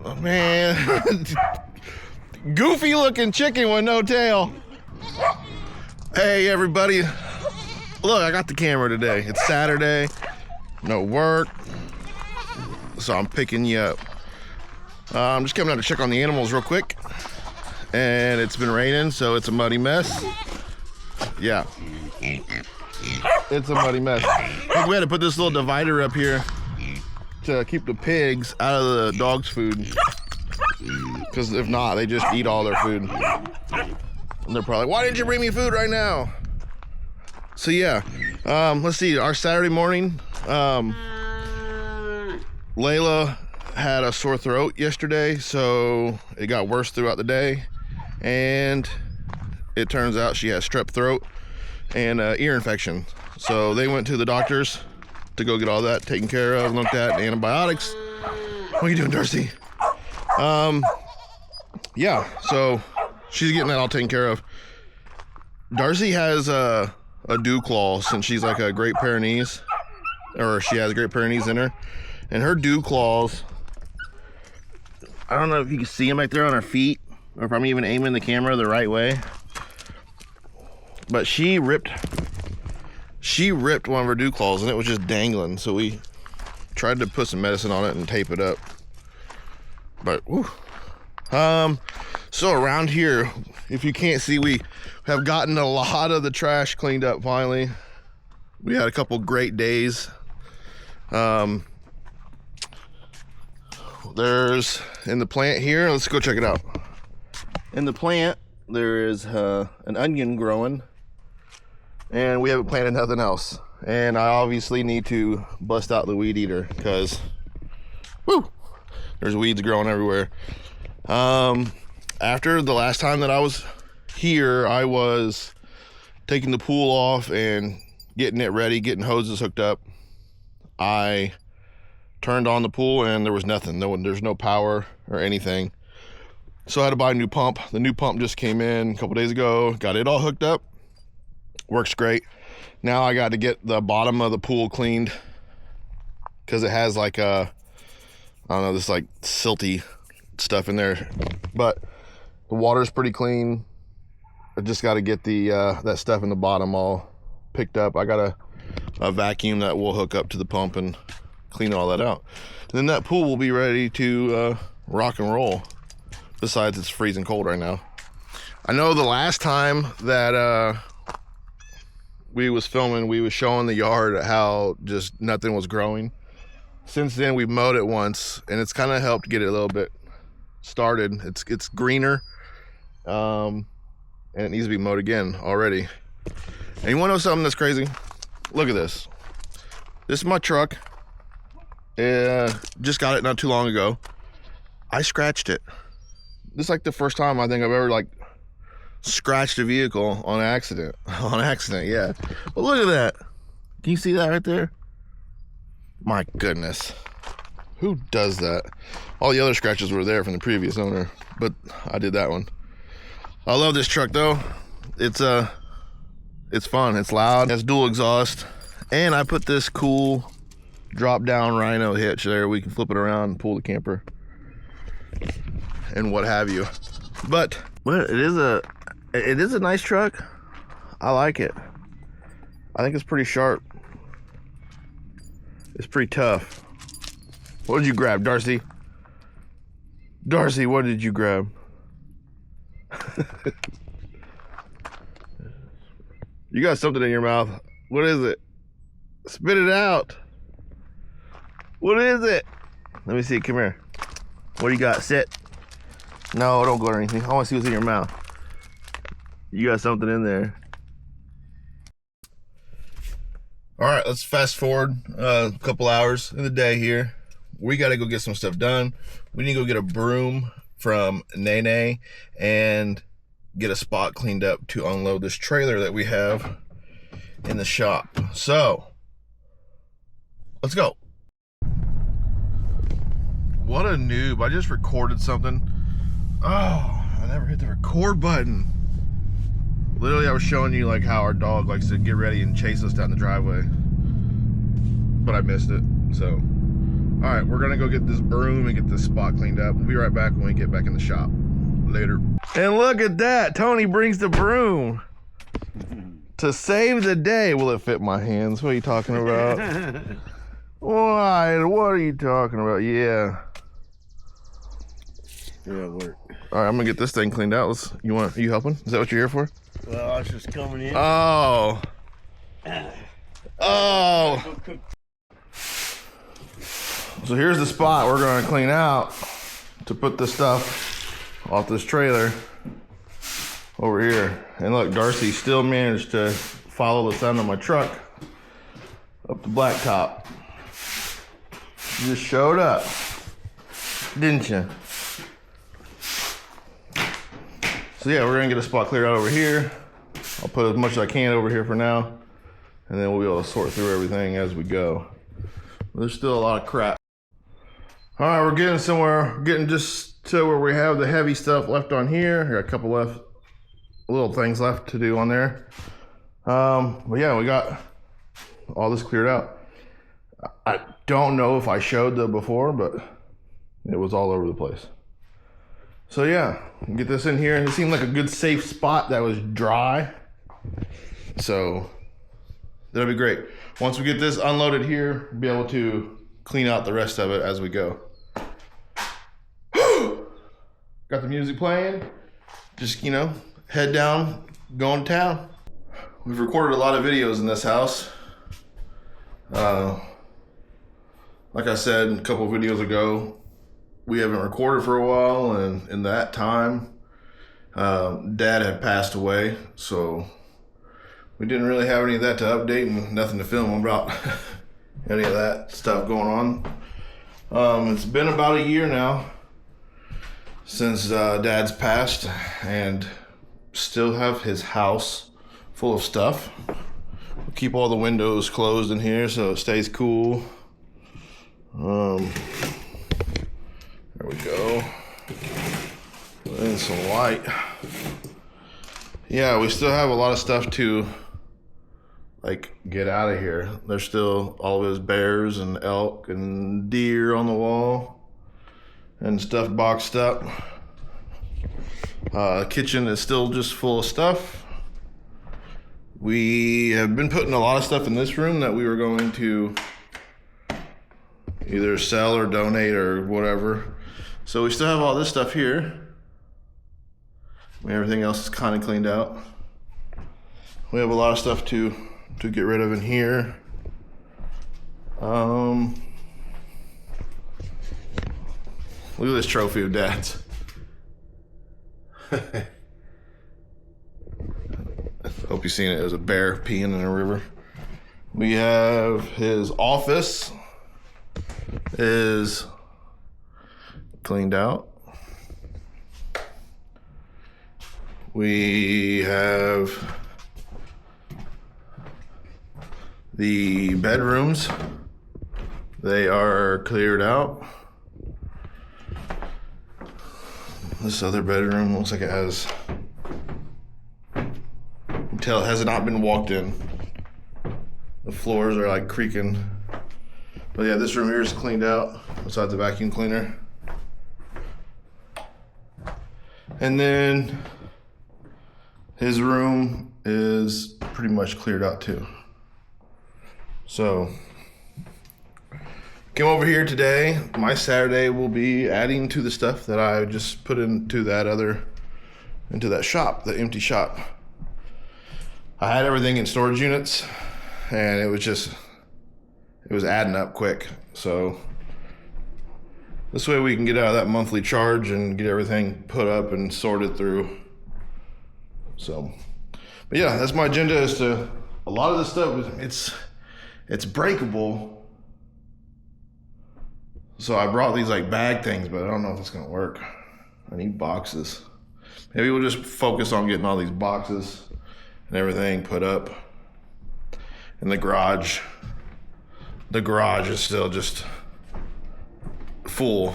Oh, man. Goofy looking chicken with no tail. Hey everybody. Look, I got the camera today. It's Saturday, no work. So I'm picking you up. I'm just coming out to check on the animals real quick. And it's been raining, so it's a muddy mess. Yeah. It's a muddy mess. I think we had to put this little divider up here to keep the pigs out of the dog's food. Because if not, they just eat all their food. And they're probably like, why didn't you bring me food right now? So yeah, let's see, our Saturday morning, Layla had a sore throat yesterday, so it got worse throughout the day. And it turns out she has strep throat and ear infection. So they went to the doctors to go get all that taken care of, looked at, antibiotics. What are you doing, Darcy? Yeah, so she's getting that all taken care of. Darcy has a dew claw since she's like a Great Pyrenees, or she has a Great Pyrenees in her. And her dew claws, I don't know if you can see them right there on her feet, or if I'm even aiming the camera the right way. But she ripped one of her dew claws and it was just dangling. So we tried to put some medicine on it and tape it up. But whew. So around here, if you can't see, we have gotten a lot of the trash cleaned up finally. We had a couple great days. There's in the plant here, let's go check it out. In the plant, there is an onion growing, and we haven't planted nothing else. And I obviously need to bust out the weed eater because, whoo, there's weeds growing everywhere. After the last time that I was here, I was taking the pool off and getting it ready, getting hoses hooked up. I turned on the pool and there was nothing. There's no power or anything. So I had to buy a new pump. The new pump just came in a couple days ago. Got it all hooked up. Works great. Now I got to get the bottom of the pool cleaned because it has like I don't know, this like silty stuff in there. But the water's pretty clean. I just got to get the that stuff in the bottom all picked up. I got a vacuum that will hook up to the pump and clean all that out. And then that pool will be ready to rock and roll. Besides, it's freezing cold right now. I know the last time that we was filming, we was showing the yard how just nothing was growing. Since then, we've mowed it once, and it's kind of helped get it a little bit started. It's greener, and it needs to be mowed again already. And you want to know something that's crazy? Look at this. This is my truck. Just got it not too long ago. I scratched it. This is like the first time I think I've ever like scratched a vehicle on accident. On accident, yeah. But look at that. Can you see that right there? My goodness. Who does that? All the other scratches were there from the previous owner, but I did that one. I love this truck though. It's fun, it's loud, it has dual exhaust, and I put this cool drop down Rhino hitch there. We can flip it around and pull the camper and what have you. But it is a nice truck. I like it. I think it's pretty sharp. It's pretty tough. What did you grab, Darcy? Darcy, what did you grab? You got something in your mouth. What is it? Spit it out. What is it? Let me see. Come here. What do you got? Sit. No, don't go or anything. I want to see what's in your mouth. You got something in there. All right, let's fast forward a couple hours in the day here. We got to go get some stuff done. We need to go get a broom from Nene and get a spot cleaned up to unload this trailer that we have in the shop. So, let's go. What a noob. I just recorded something. Oh, I never hit the record button. Literally, I was showing you like how our dog likes to get ready and chase us down the driveway. But I missed it, so All right, we're gonna go get this broom and get this spot cleaned up. We'll be right back when we get back in the shop. Later. And look at that, Tony brings the broom to save the day. Will it fit my hands? What are you talking about? Why? What are you talking about? Yeah. Yeah, work. All right, I'm gonna get this thing cleaned out. Are you helping? Is that what you're here for? Well, I was just coming in. Oh. Oh. So here's the spot we're gonna clean out to put the stuff off this trailer over here. And look, Darcy still managed to follow the sound of my truck up the blacktop. You just showed up, didn't you? So yeah, we're gonna get a spot cleared out over here. I'll put as much as I can over here for now, and then we'll be able to sort through everything as we go. There's still a lot of crap. All right, we're getting somewhere. We're getting just to where we have the heavy stuff left on here. Got a couple little things left to do on there. But yeah, we got all this cleared out. I don't know if I showed the before, but it was all over the place. So yeah, get this in here, and it seemed like a good safe spot that was dry. So that'll be great. Once we get this unloaded here, we'll be able to clean out the rest of it as we go. Got the music playing. Just, head down, going to town. We've recorded a lot of videos in this house. Like I said a couple of videos ago, we haven't recorded for a while, and in that time, Dad had passed away, so we didn't really have any of that to update and nothing to film about any of that stuff going on. It's been about a year now since Dad's passed, and still have his house full of stuff. We'll keep all the windows closed in here so it stays cool. There we go. And some light. Yeah, we still have a lot of stuff to get out of here. There's still all of his bears and elk and deer on the wall and stuff boxed up. Kitchen is still just full of stuff. We have been putting a lot of stuff in this room that we were going to either sell or donate or whatever. So we still have all this stuff here. Everything else is kind of cleaned out. We have a lot of stuff to get rid of in here. Look at this trophy of Dad's. Hope you've seen it. It was a bear peeing in a river. We have his office is cleaned out. We have the bedrooms. They are cleared out. This other bedroom looks like it has, it has not been walked in. The floors are creaking. But yeah, this room here is cleaned out besides the vacuum cleaner. And then his room is pretty much cleared out too. So, came over here today. My Saturday will be adding to the stuff that I just put into that shop, the empty shop. I had everything in storage units, and it was adding up quick. So this way we can get out of that monthly charge and get everything put up and sorted through. So, but yeah, that's my agenda. Is to, a lot of this stuff, it's breakable. So I brought these bag things, but I don't know if it's gonna work. I need boxes. Maybe we'll just focus on getting all these boxes and everything put up in the garage. The garage is still just full.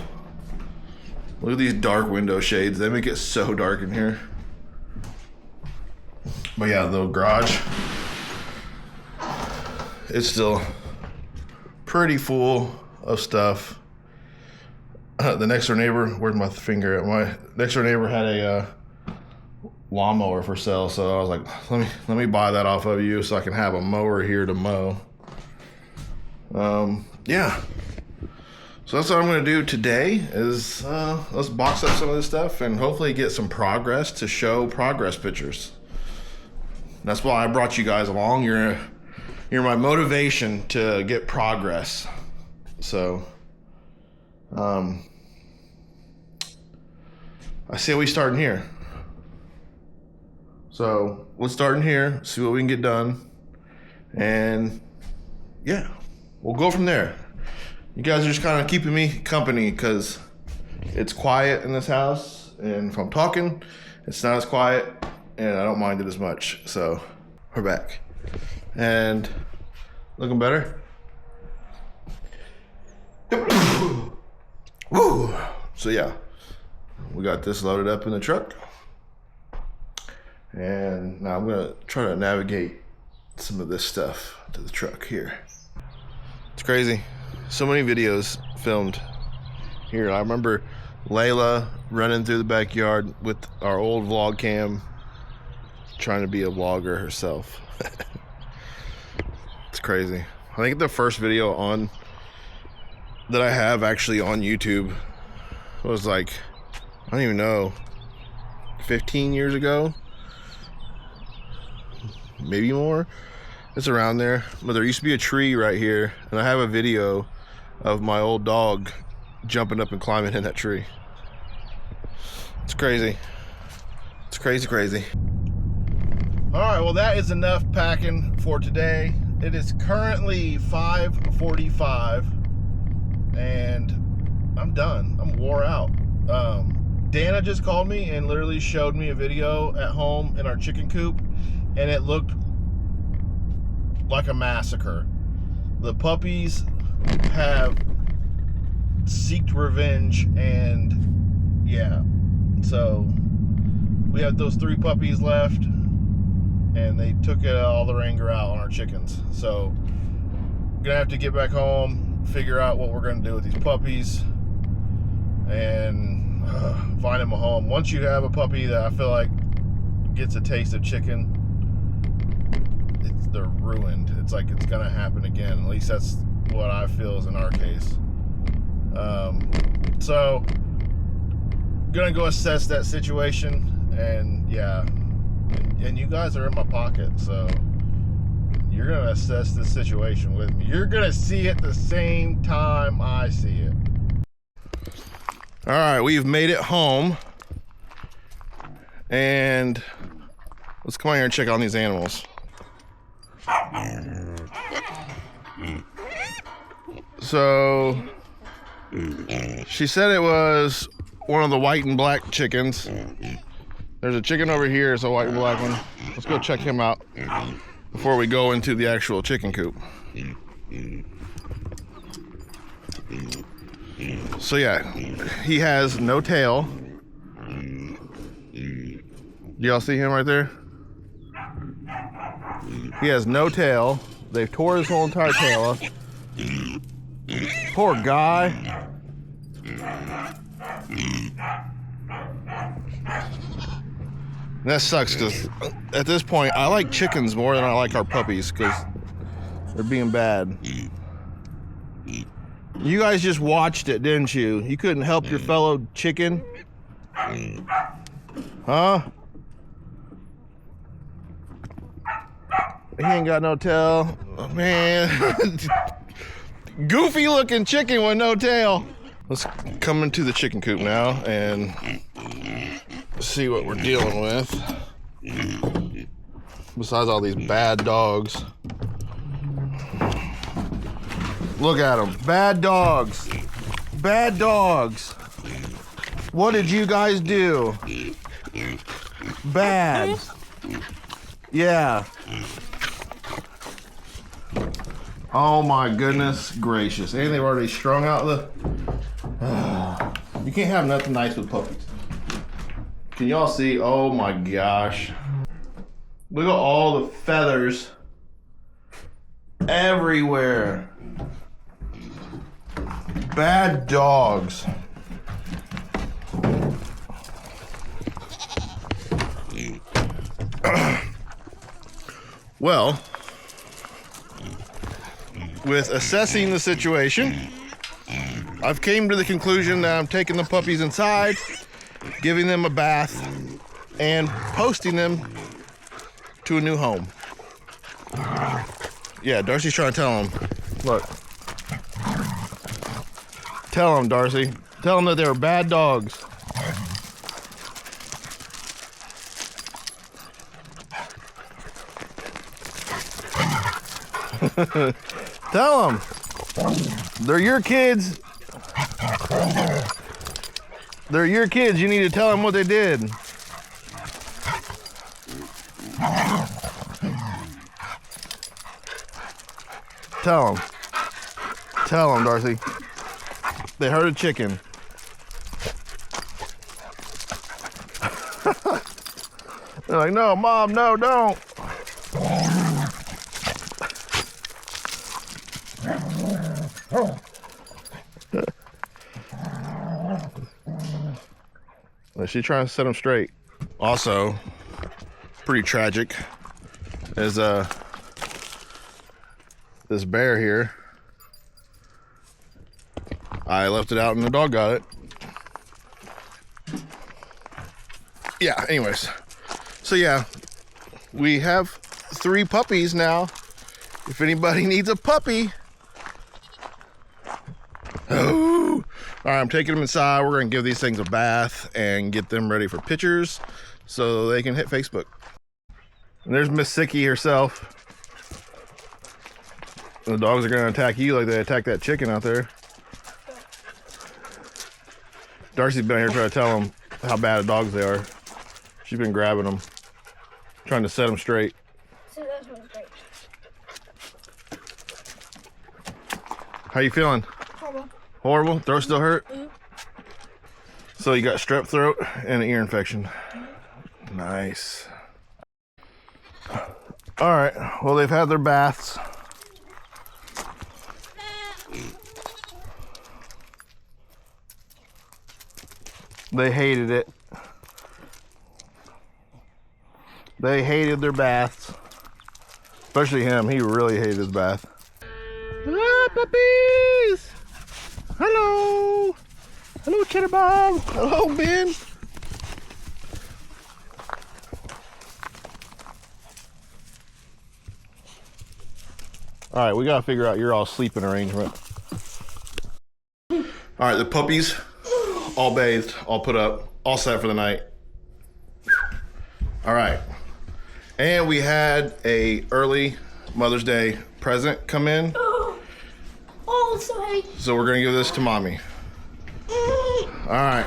Look at these dark window shades. They make it so dark in here. But yeah, the garage, it's still pretty full. of stuff. The next door neighbor, where's my finger at? My next door neighbor had a lawnmower for sale, so I was like, let me buy that off of you so I can have a mower here to mow. Yeah. So that's what I'm going to do today is let's box up some of this stuff and hopefully get some progress to show progress pictures. That's why I brought you guys along. You're my motivation to get progress. So, I say we start in here. So let's start in here, see what we can get done, and yeah, we'll go from there. You guys are just kind of keeping me company because it's quiet in this house, and if I'm talking, it's not as quiet, and I don't mind it as much. So we're back, and looking better. Woo! So yeah, we got this loaded up in the truck, and now I'm gonna try to navigate some of this stuff to the truck here. It's crazy. So many videos filmed here. I remember Layla running through the backyard with our old vlog cam, trying to be a vlogger herself. It's crazy. I think the first video on that I have actually on YouTube was like, I don't even know, 15 years ago, maybe more. It's around there, but there used to be a tree right here, and I have a video of my old dog jumping up and climbing in that tree. It's crazy. It's crazy. All right, well, that is enough packing for today. It is currently 5:45, and I'm done. I'm wore out. Dana just called me and literally showed me a video at home in our chicken coop, and it looked like a massacre. The puppies have seeked revenge, and yeah, so we have those 3 puppies left, and they took all their anger out on our chickens. So we're gonna have to get back home, figure out what we're gonna do with these puppies, and find them a home. Once you have a puppy that I feel like gets a taste of chicken, they're ruined. It's like it's gonna happen again. At least that's what I feel is in our case. So gonna go assess that situation, and yeah, and you guys are in my pocket, so you're gonna assess this situation with me. You're gonna see it the same time I see it. All right, we've made it home, and let's come out here and check on these animals. So she said it was one of the white and black chickens. There's a chicken over here, it's a white and black one. Let's go check him out before we go into the actual chicken coop. So yeah, he has no tail. Do y'all see him right there? He has no tail. They've tore his whole entire tail off. Poor guy. That sucks because at this point I like chickens more than I like our puppies because they're being bad. You guys just watched it, didn't you? You couldn't help your fellow chicken? Huh? He ain't got no tail. Oh, man. Goofy looking chicken with no tail. Let's come into the chicken coop now and see what we're dealing with. Besides all these bad dogs. Look at them. Bad dogs. Bad dogs. What did you guys do? Bad. Yeah. Oh my goodness gracious. And they've already strung out the... You can't have nothing nice with puppies. Can y'all see? Oh my gosh. Look at all the feathers everywhere. Bad dogs. Well, with assessing the situation, I've came to the conclusion that I'm taking the puppies inside, giving them a bath, and posting them to a new home. Yeah, Darcy's trying to tell him. Look. Tell him, Darcy. Tell him that they were bad dogs. Tell them. They're your kids. They're your kids. You need to tell them what they did. Tell them. Tell them, Darcy. They hurt a chicken. They're like, no, Mom, no, don't. She's trying to set them straight. Also, pretty tragic is this bear here. I left it out and the dog got it. Yeah, anyways. So yeah, we have 3 puppies now. If anybody needs a puppy. Oh. All right, I'm taking them inside. We're gonna give these things a bath and get them ready for pictures so they can hit Facebook. And there's Miss Sicky herself. The dogs are gonna attack you like they attacked that chicken out there. Darcy's been here trying to tell them how bad of dogs they are. She's been grabbing them, trying to set them straight. So this one's great. How you feeling? Horrible. Horrible? Throat still hurt? Mm-hmm. So you got strep throat and an ear infection. Mm-hmm. Nice. All right, well, they've had their baths. They hated it. They hated their baths. Especially him. He really hated his bath. Hello, puppies. Hello. Hello, Cheddar Bob. Hello, Ben. All right, we got to figure out your all sleeping arrangement. All right, the puppies all bathed, all put up, all set for the night. All right. And we had a early Mother's Day present come in. Oh, it's so heavy. So we're gonna give this to Mommy. All right.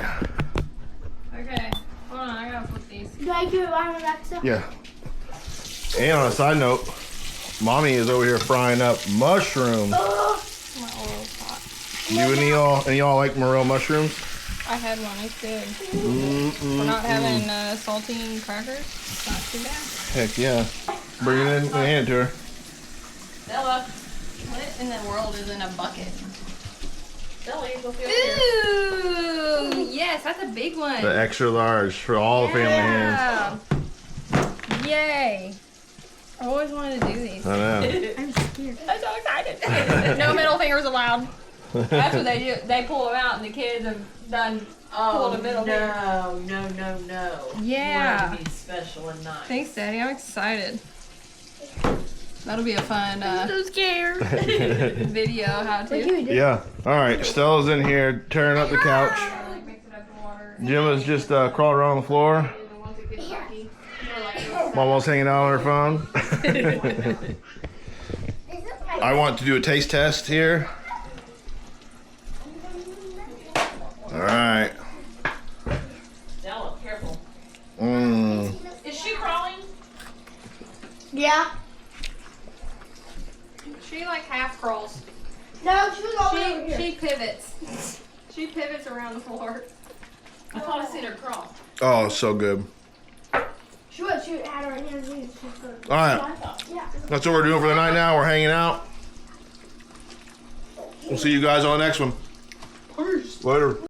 Okay, hold on, I gotta flip these. Do I give it behind my back stuff? Yeah. And on a side note, Mommy is over here frying up mushrooms. My oil's hot. You and y'all like morel mushrooms? I had one, it's good. We're not having saltine crackers. It's not too bad. Heck yeah. Bring it in and hand it to her. Bella, what in the world is in a bucket? Bella, you go feel it. Ooh, yes, that's a big one. The extra large for all the family hands. Yay. I always wanted to do these. I know. I'm scared. I'm so excited. No middle fingers allowed. That's what they do. They pull them out and the kids have done pulled a middle finger. No. Yeah. You want to be special and nice. Thanks, Daddy. I'm excited. That'll be a fun I'm so scared. video how What do to. you do? Yeah. All right. Stella's in here tearing up the couch. Mix it up in water. Gemma's just crawling around on the floor. Mama's hanging out on her phone. I want to do a taste test here. All right. Stella, careful. Mmm. Is she crawling? Yeah. She like half crawls. No, she was all over here. She pivots. She pivots around the floor. I thought I seen her crawl. Oh, so good. She had her hands in. All right. Yeah. That's what we're doing for the night now. We're hanging out. We'll see you guys on the next one. Peace. Later.